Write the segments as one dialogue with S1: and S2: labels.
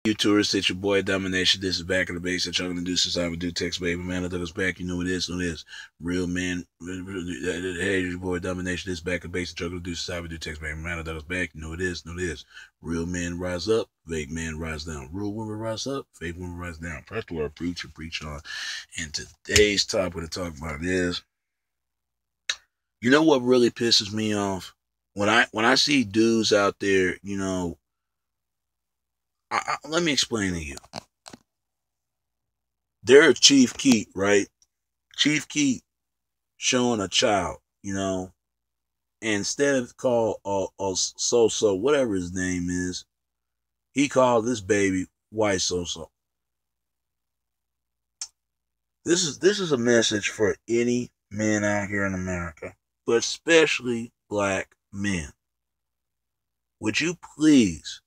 S1: You tourists, it's your boy Domination. This is Back in the Base. That y'all gonna do since I would do text baby man. I thought it's back. You know what it is. Know this. Real man. Hey, your boy Domination. This is Back in the Base. That y'all gonna do since I would do text baby man. I thought it's back. You know what it is. Know this. Real men rise up. Fake men rise down. Real women rise up. Fake women rise down. Press the word preacher. Preach on. And today's topic to talk about is, you know what really pisses me off when I see dudes out there, you know. Let me explain to you. They're Chief Keef, right? Chief Keef showing a child, you know, and instead of call so whatever his name is, he called this baby White So. This is a message for any man out here in America, but especially black men. Would you please,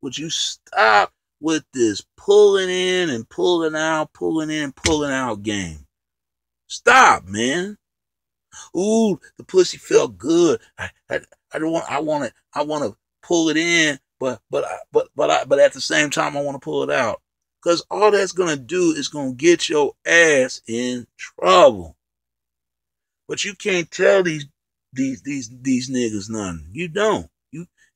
S1: would you stop with this pulling in and pulling out, pulling in and pulling out game? Stop, man. Ooh, the pussy felt good. I don't want. I want to pull it in, but at the same time I want to pull it out. Cause all that's gonna do is gonna get your ass in trouble. But you can't tell these niggas nothing. You don't.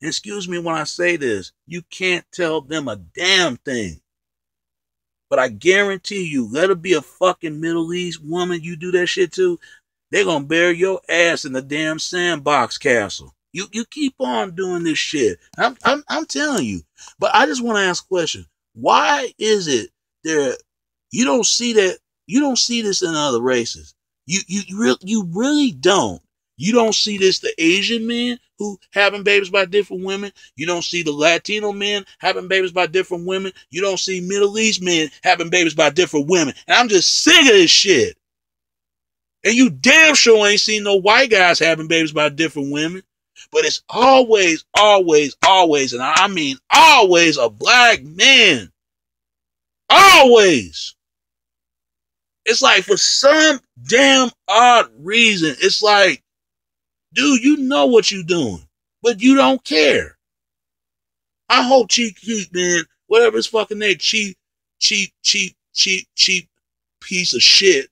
S1: Excuse me when I say this, you can't tell them a damn thing. But I guarantee you, let it be a fucking Middle East woman you do that shit to, they're gonna bury your ass in the damn sandbox castle. You keep on doing this shit. I'm telling you. But I just want to ask a question. Why is it there you don't see this in other races? You really don't. You don't see this the Asian men who having babies by different women. You don't see the Latino men having babies by different women. You don't see Middle East men having babies by different women. And I'm just sick of this shit. And you damn sure ain't seen no white guys having babies by different women. But it's always, and I mean always, a black man. Always. It's like for some damn odd reason, it's like, dude, you know what you're doing, but you don't care. I hope Chief Keef, man, whatever his fucking name, cheap piece of shit.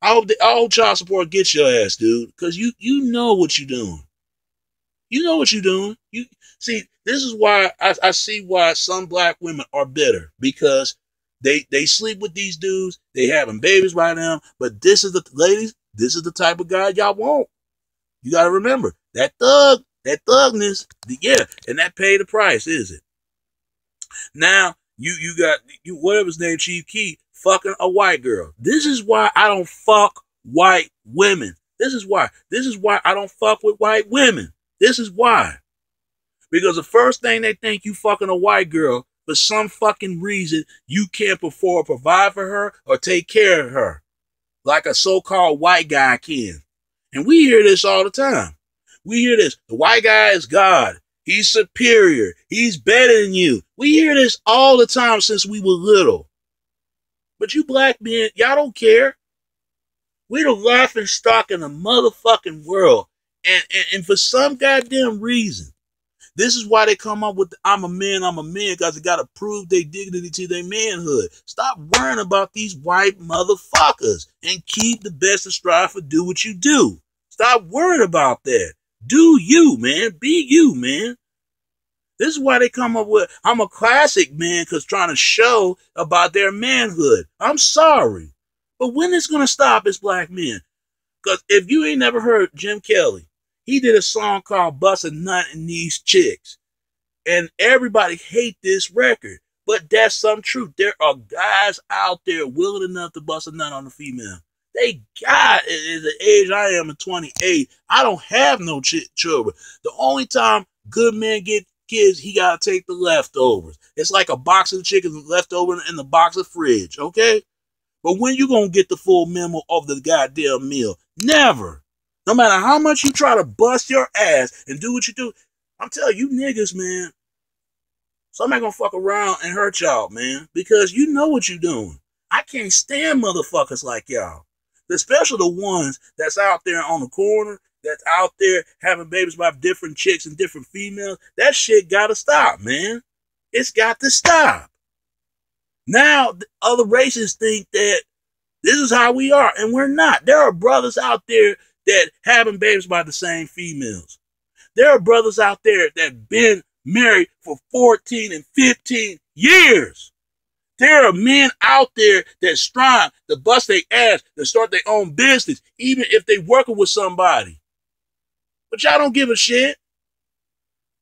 S1: I hope child support gets your ass, dude, because you know what you're doing. You know what you're doing. You see, this is why I see why some black women are bitter, because they sleep with these dudes, they having babies by them, but this is the type of guy y'all want. You gotta remember, that thugness, yeah, and that paid the price, is it? Now, you got whatever his name, Chief Keef, fucking a white girl. This is why I don't fuck white women. This is why I don't fuck with white women. This is why. Because the first thing they think, you fucking a white girl, for some fucking reason, you can't provide for her or take care of her. Like a so-called white guy can. And we hear this all the time. We hear this. The white guy is God. He's superior. He's better than you. We hear this all the time since we were little. But you black men, y'all don't care. We the laughing stock in the motherfucking world. And for some goddamn reason, this is why they come up with the, I'm a man, because they got to prove their dignity to their manhood. Stop worrying about these white motherfuckers and keep the best of strive for do what you do. Stop worrying about that. Do you, man. Be you, man. This is why they come up with, I'm a classic man, because trying to show about their manhood. I'm sorry. But when it's going to stop as black men? Because if you ain't never heard Jim Kelly, he did a song called Bust a Nut in These Chicks. And everybody hate this record. But that's some truth. There are guys out there willing enough to bust a nut on a female. They got, at the age I am at 28, I don't have no children. The only time good men get kids, he got to take the leftovers. It's like a box of chicken left over in the box of fridge, okay? But when you going to get the full memo of the goddamn meal? Never. No matter how much you try to bust your ass and do what you do, I'm telling you niggas, man, somebody going to fuck around and hurt y'all, man, because you know what you're doing. I can't stand motherfuckers like y'all. Especially the ones that's out there on the corner that's out there having babies by different chicks and different females, that shit gotta stop, man. It's got to stop. Now, other races think that this is how we are, and we're not. There are brothers out there that having babies by the same females. There are brothers out there that been married for 14 and 15 years. There are men out there that strive to bust their ass to start their own business, even if they working with somebody. But y'all don't give a shit.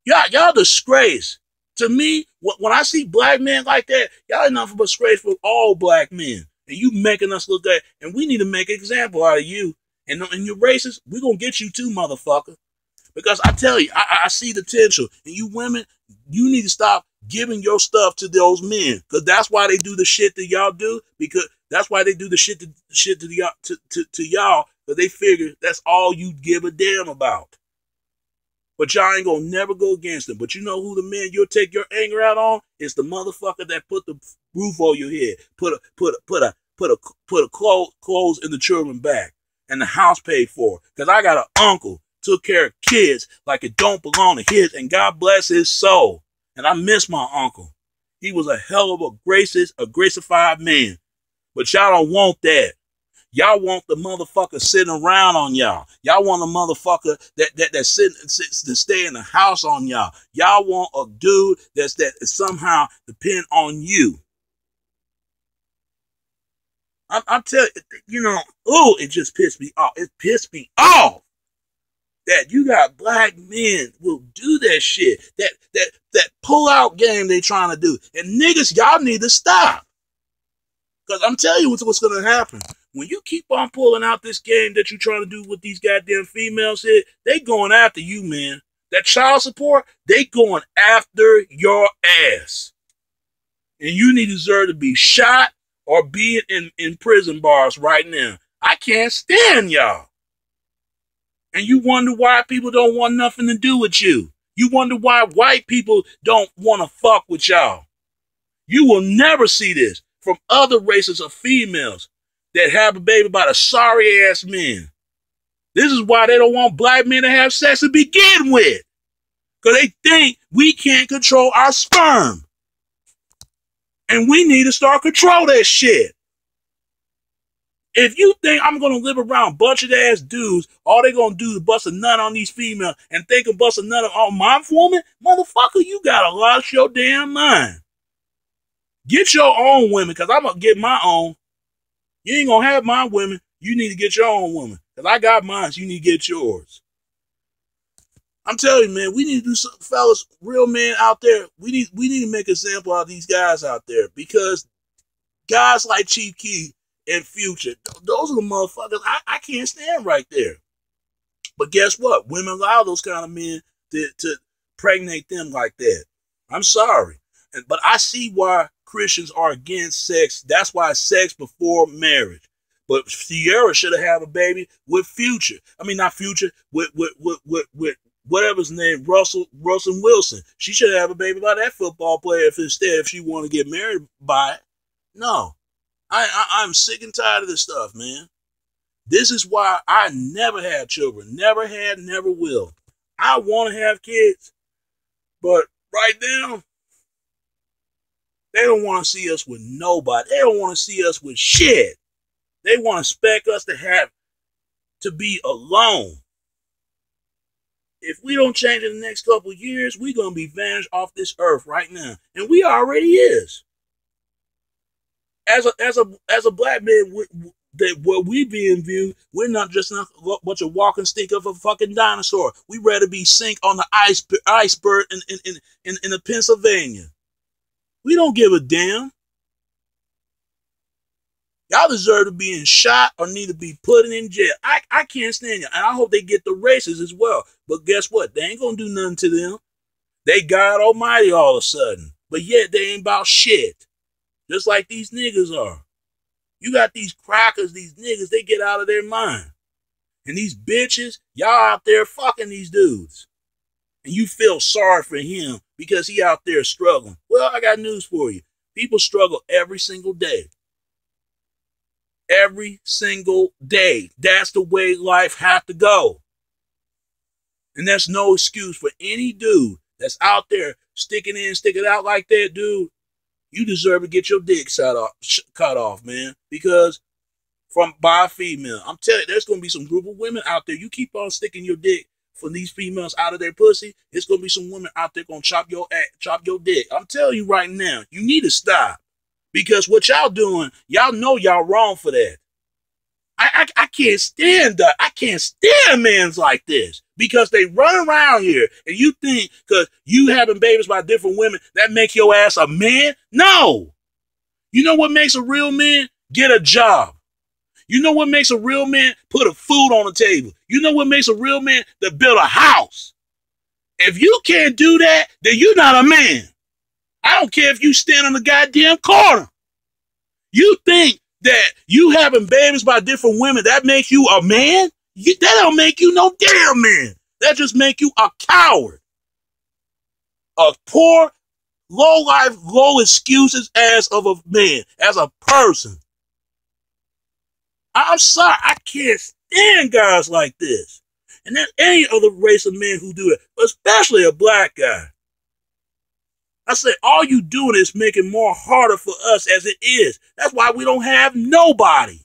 S1: Y'all disgrace. To me, when I see black men like that, y'all ain't nothing but disgrace for all black men. And you making us look good. And we need to make an example out of you. And you're racist, we gonna get you too, motherfucker. Because I tell you, I see the potential. And you women, you need to stop giving your stuff to those men. Because that's why they do the shit that y'all do. Because that's why they do the shit to y'all. Because they figure that's all you give a damn about. But y'all ain't gonna never go against them. But you know who the men you'll take your anger out on? It's the motherfucker that put the roof over your head, put a clothes in the children back, and the house paid for. Cause I got an uncle took care of kids like it don't belong to his, and God bless his soul. And I miss my uncle. He was a hell of a gracified man. But y'all don't want that. Y'all want the motherfucker sitting around on y'all. Y'all want a motherfucker that sits to stay in the house on y'all. Y'all want a dude that somehow depend on you. I'm telling you, it just pissed me off. It pissed me off that you got black men will do that shit. That pull out game they trying to do. And niggas, y'all need to stop. Because I'm telling you what's going to happen. When you keep on pulling out this game that you're trying to do with these goddamn females here, they going after you, man. That child support, they going after your ass. And you need to deserve to be shot or be in prison bars right now. I can't stand y'all. And you wonder why people don't want nothing to do with you. You wonder why white people don't want to fuck with y'all. You will never see this from other races of females that have a baby by the sorry ass men. This is why they don't want black men to have sex to begin with. Because they think we can't control our sperm. And we need to start control that shit. If you think I'm going to live around a bunch of ass dudes, all they going to do is bust a nut on these females and think of bust a nut on my woman, motherfucker, you got to lost your damn mind. Get your own women, because I'm going to get my own. You ain't going to have my women. You need to get your own woman. Because I got mine, so you need to get yours. I'm telling you, man, we need to do something, fellas, real men out there. We need to make an example out of these guys out there. Because guys like Chief Keef and Future, those are the motherfuckers I can't stand right there. But guess what? Women allow those kind of men to pregnate them like that. I'm sorry. But I see why Christians are against sex. That's why sex before marriage. But Sierra should have had a baby with Future. I mean, not Future, with whatever his name, Russell Wilson. She should have a baby by that football player if she want to get married by it. No. I'm sick and tired of this stuff, man. This is why I never had children. Never had, never will. I want to have kids. But right now, they don't want to see us with nobody. They don't want to see us with shit. They want to expect us to be alone. If we don't change in the next couple of years, we're going to be vanished off this earth right now. And we already is. As a black man, what we being viewed, we're not just a bunch of walking stink of a fucking dinosaur. We rather be sink on the iceberg in the Pennsylvania. We don't give a damn. Y'all deserve to be shot or need to be put in jail. I can't stand you. And I hope they get the races as well. But guess what? They ain't going to do nothing to them. They God Almighty all of a sudden. But yet they ain't about shit. Just like these niggas are. You got these crackers, these niggas, they get out of their mind. And these bitches, y'all out there fucking these dudes. And you feel sorry for him because he out there struggling. Well, I got news for you. People struggle every single day. Every single day. That's the way life has to go. And that's no excuse for any dude that's out there sticking in, sticking out like that, dude. You deserve to get your dick cut off, man. Because by a female, I'm telling you, there's gonna be some group of women out there. You keep on sticking your dick for these females out of their pussy. It's gonna be some women out there gonna chop your dick. I'm telling you right now, you need to stop. Because what y'all doing, y'all know y'all wrong for that. I can't stand that. I can't stand men like this because they run around here and you think because you having babies by different women that make your ass a man? No. You know what makes a real man? Get a job. You know what makes a real man? Put a food on the table. You know what makes a real man? To build a house. If you can't do that, then you're not a man. I don't care if you stand on the goddamn corner. You think that you having babies by different women, that makes you a man? That don't make you no damn man. That just make you a coward. A poor, low life, low excuses ass of a man, as a person. I'm sorry, I can't stand guys like this. And there's any other race of men who do it, especially a black guy. I say, all you doing is making more harder for us as it is. That's why we don't have nobody.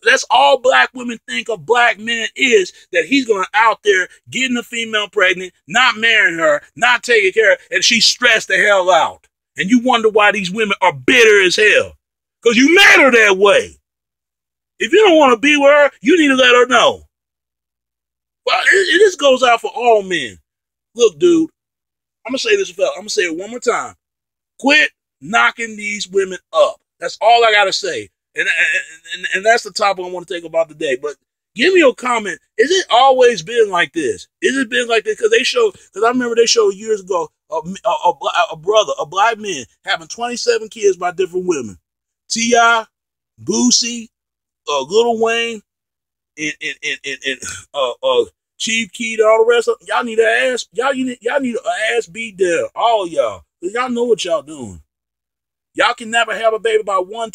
S1: That's all black women think of black men is that he's going out there getting a female pregnant, not marrying her, not taking care of her, and she's stressed the hell out. And you wonder why these women are bitter as hell. Because you made her that way. If you don't want to be with her, you need to let her know. Well, this goes out for all men. Look, dude. I'm going to say this, fella. I'm going to say it one more time. Quit knocking these women up. That's all I got to say. And that's the topic I want to take about today. But give me your comment. Is it always been like this? Is it been like this? Because I remember they showed years ago a brother, a black man, having 27 kids by different women. T.I., Boosie, Lil Wayne, and Chief Keef, all the rest of them. Y'all need an ass beat down, all y'all. Cause y'all know what y'all doing. Y'all can never have a baby by one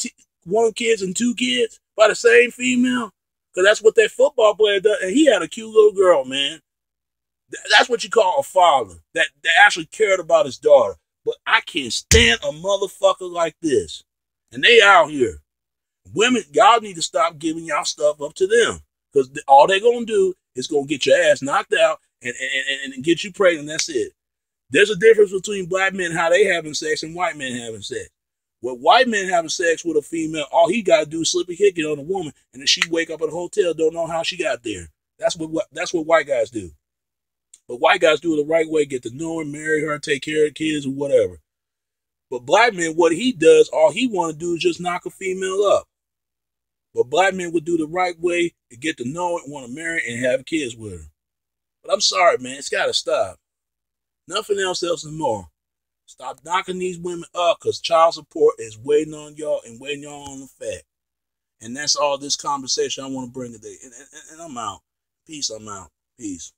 S1: kids and two kids by the same female. Cause that's what that football player does. And he had a cute little girl, man. That's what you call a father that actually cared about his daughter. But I can't stand a motherfucker like this. And they out here. Women, y'all need to stop giving y'all stuff up to them. Because all they're going to do is going to get your ass knocked out and get you pregnant. That's it. There's a difference between black men, how they having sex, and white men having sex. With white men having sex with a female, all he got to do is slip a hickey on a woman, and then she wake up at a hotel, don't know how she got there. That's what white guys do. But white guys do it the right way, get to know her, marry her, take care of kids or whatever. But black men, what he does, all he want to do is just knock a female up. But black men would do the right way and get to know it, want to marry, and have kids with her. But I'm sorry, man. It's got to stop. Nothing else and more. Stop knocking these women up because child support is waiting on y'all and waiting y'all on the fact. And that's all this conversation I want to bring today. And I'm out. Peace, I'm out. Peace.